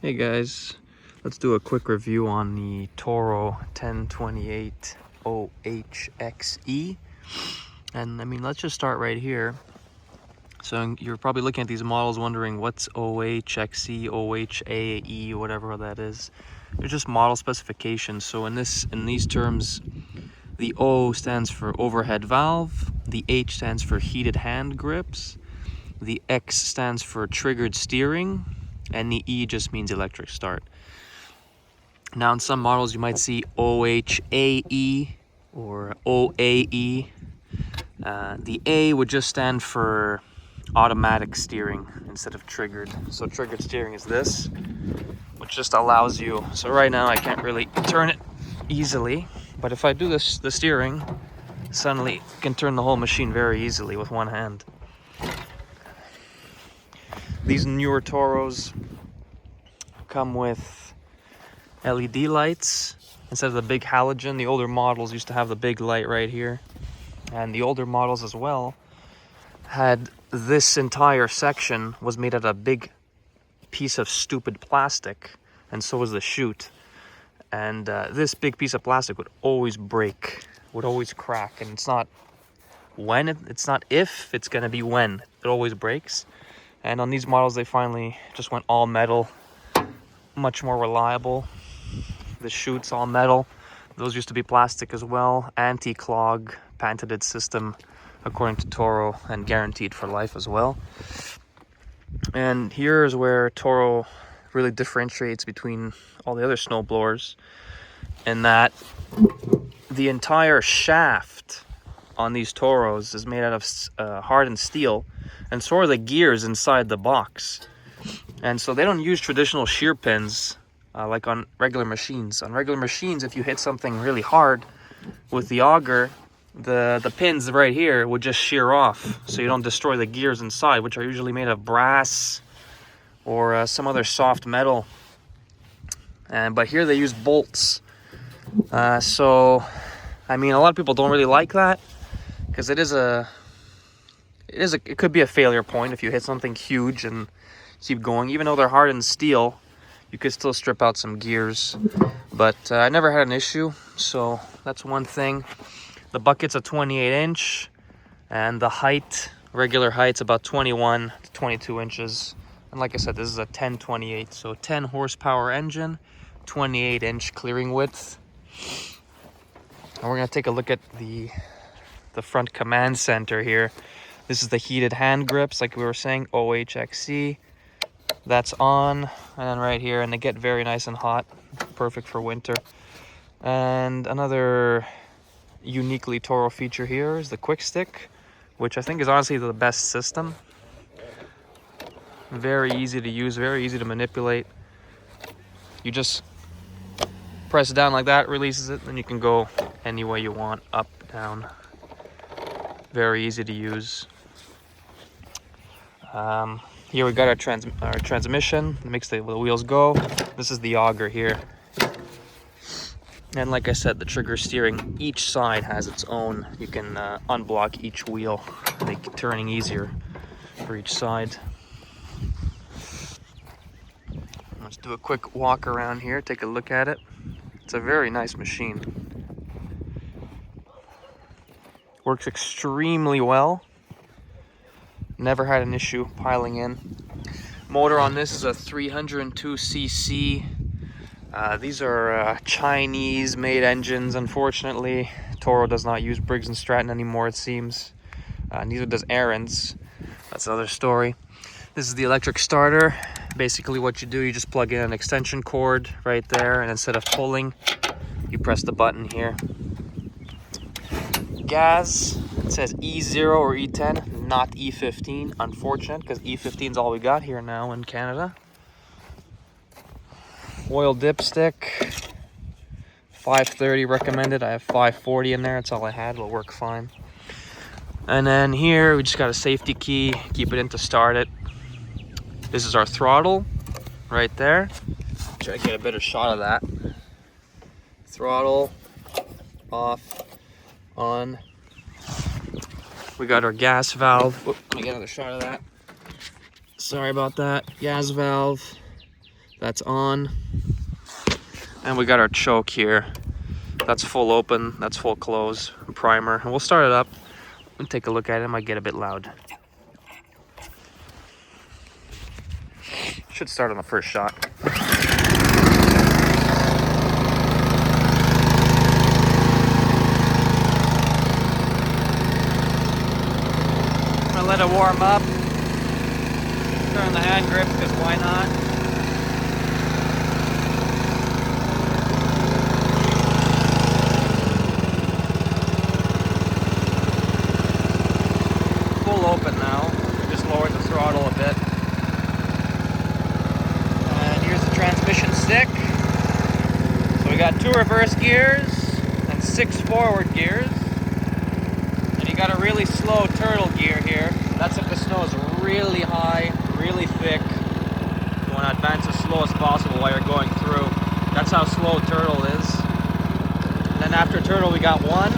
Hey guys, let's do a quick review on the Toro 1028 OHXE. And I mean, let's just start right here. So you're probably looking at these models wondering what's OHXE, OHAE, whatever that is. They're just model specifications. So in these terms, the O stands for overhead valve, the H stands for heated hand grips, the X stands for triggered steering, and the E just means electric start. Now in some models you might see OHAE or OAE. The A would just stand for automatic steering instead of triggered. So triggered steering is this, which just allows you, so right now I can't really turn it easily, but if I do the steering, suddenly I can turn the whole machine very easily with one hand. These newer Toros come with LED lights instead of the big halogen. The older models used to have the big light right here. And the older models as well had this entire section was made out of a big piece of stupid plastic, and so was the chute. And this big piece of plastic would always break, would always crack, and it's not when, it's not if, it's gonna be when. It always breaks. And on these models, they finally just went all metal, much more reliable. The chute's all metal. Those used to be plastic as well. Anti-clog, patented system, according to Toro, and guaranteed for life as well. And here is where Toro really differentiates between all the other snowblowers, in that the entire shaft on these Toros is made out of hardened steel, and so are the gears inside the box. And so they don't use traditional shear pins like on regular machines. On regular machines, if you hit something really hard with the auger, the pins right here would just shear off, so you don't destroy the gears inside, which are usually made of brass or some other soft metal. But here they use bolts. So I mean, a lot of people don't really like that, because it could be a failure point if you hit something huge and keep going. Even though they're hardened steel, you could still strip out some gears. But I never had an issue, so that's one thing. The bucket's a 28-inch, and the height, regular height's about 21 to 22 inches. And like I said, this is a 1028, so 10 horsepower engine, 28-inch clearing width. And we're gonna take a look at the front command center here. This is the heated hand grips, like we were saying, OHXE. That's on, and then right here, and they get very nice and hot, perfect for winter. And another uniquely Toro feature here is the quick stick, which I think is honestly the best system. Very easy to use, very easy to manipulate. You just press it down like that, releases it, and you can go any way you want, up, down. Very easy to use. Here we got our transmission that makes the wheels go. This is the auger here. And like I said, the trigger steering, each side has its own. You can unblock each wheel, make turning easier for each side. Let's do a quick walk around here, take a look at it. It's a very nice machine. Works extremely well. Never had an issue piling in. Motor on this is a 302cc. These are Chinese made engines, unfortunately. Toro does not use Briggs & Stratton anymore, it seems. Neither does Aaron's. That's another story. This is the electric starter. Basically what you do, you just plug in an extension cord right there, and instead of pulling, you press the button here. Gas, it says E0 or E10, not E15. Unfortunate, because E15 is all we got here now in Canada. Oil dipstick, 530 recommended. I have 540 in there, that's all I had. It'll work fine. And then here we just got a safety key, keep it in to start it. This is our throttle right there. Try to get a better shot of that. Throttle off, on. We got our gas valve. Whoop, let me get another shot of that. Sorry about that. Gas valve. That's on. And we got our choke here. That's full open, that's full close, primer. And we'll start it up and take a look at it. It might get a bit loud. Should start on the first shot. I'm gonna let it warm up. Turn the hand grip, because why not? Full open now. Just lower the throttle a bit. And here's the transmission stick. So we got 2 reverse gears and 6 forward gears. And you got a really slow turtle gear here. That's if the snow is really high, really thick. You want to advance as slow as possible while you're going through. That's how slow turtle is. And then after turtle we got 1.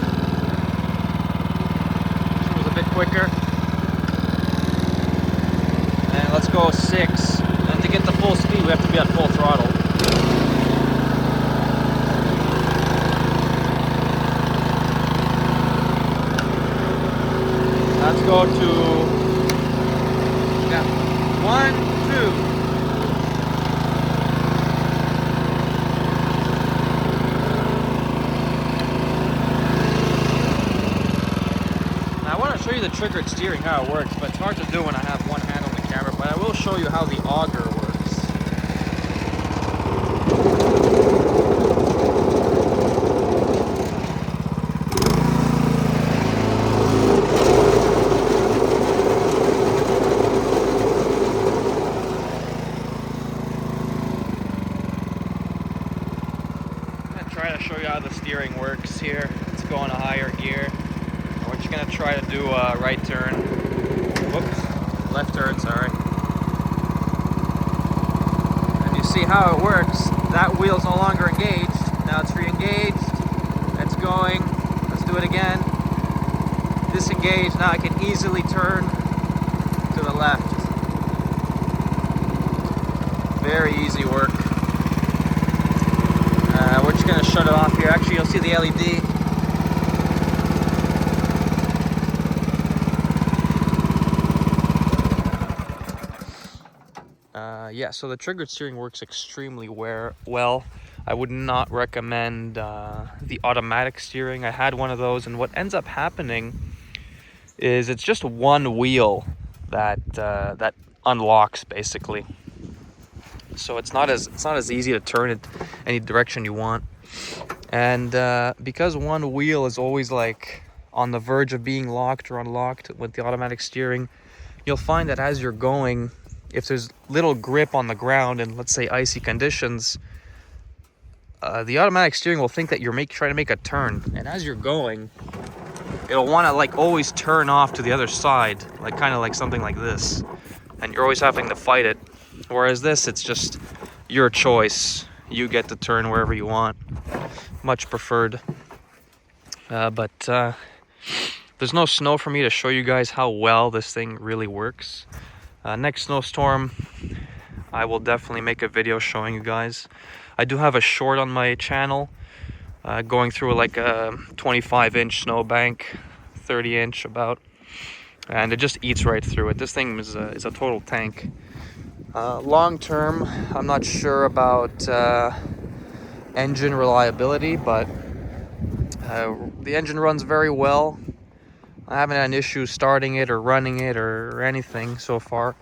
This was a bit quicker. And let's go 6. And to get the full speed we have to be at full throttle. Let's go to 1, 2. Now I want to show you the triggered steering, how it works, but it's hard to do when I have one hand on the camera, but I will show you how the auger works. Try to show you how the steering works here. Let's go in a higher gear. We're just gonna try to do a right turn. Whoops, left turn, sorry. And you see how it works. That wheel's no longer engaged. Now it's re-engaged. It's going. Let's do it again. Disengaged. Now I can easily turn to the left. Very easy work. We're just going to shut it off here. Actually, you'll see the LED. Yeah, so the triggered steering works extremely well. I would not recommend the automatic steering. I had one of those, and what ends up happening is it's just one wheel that that unlocks, basically. So it's not as easy to turn it any direction you want. And because one wheel is always like on the verge of being locked or unlocked with the automatic steering, you'll find that as you're going, if there's little grip on the ground and let's say icy conditions, the automatic steering will think that you're trying to make a turn, and as you're going, it'll want to like always turn off to the other side, like kind of like something like this, and you're always having to fight it. Whereas this, it's just your choice. You get to turn wherever you want. Much preferred. But there's no snow for me to show you guys how well this thing really works. Next snowstorm, I will definitely make a video showing you guys. I do have a short on my channel going through like a 25-inch snowbank, 30-inch about, and it just eats right through it. This thing is a total tank. Long term, I'm not sure about engine reliability, but the engine runs very well. I haven't had an issue starting it or running it or anything so far,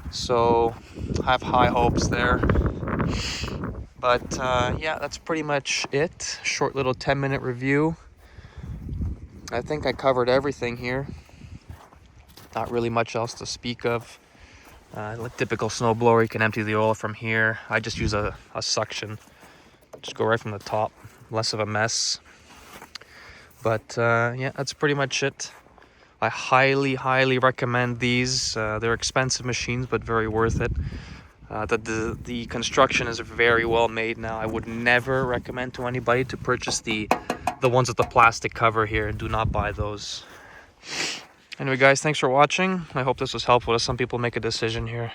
so I have high hopes there. But yeah, that's pretty much it. Short little 10-minute review. I think I covered everything here. Not really much else to speak of. Like typical snowblower, you can empty the oil from here. I just use a suction. Just go right from the top. Less of a mess. But yeah, that's pretty much it. I highly recommend these. They're expensive machines, but very worth it. The construction is very well made now. I would never recommend to anybody to purchase the ones with the plastic cover here. Do not buy those. Anyway guys, thanks for watching. I hope this was helpful to some people make a decision here.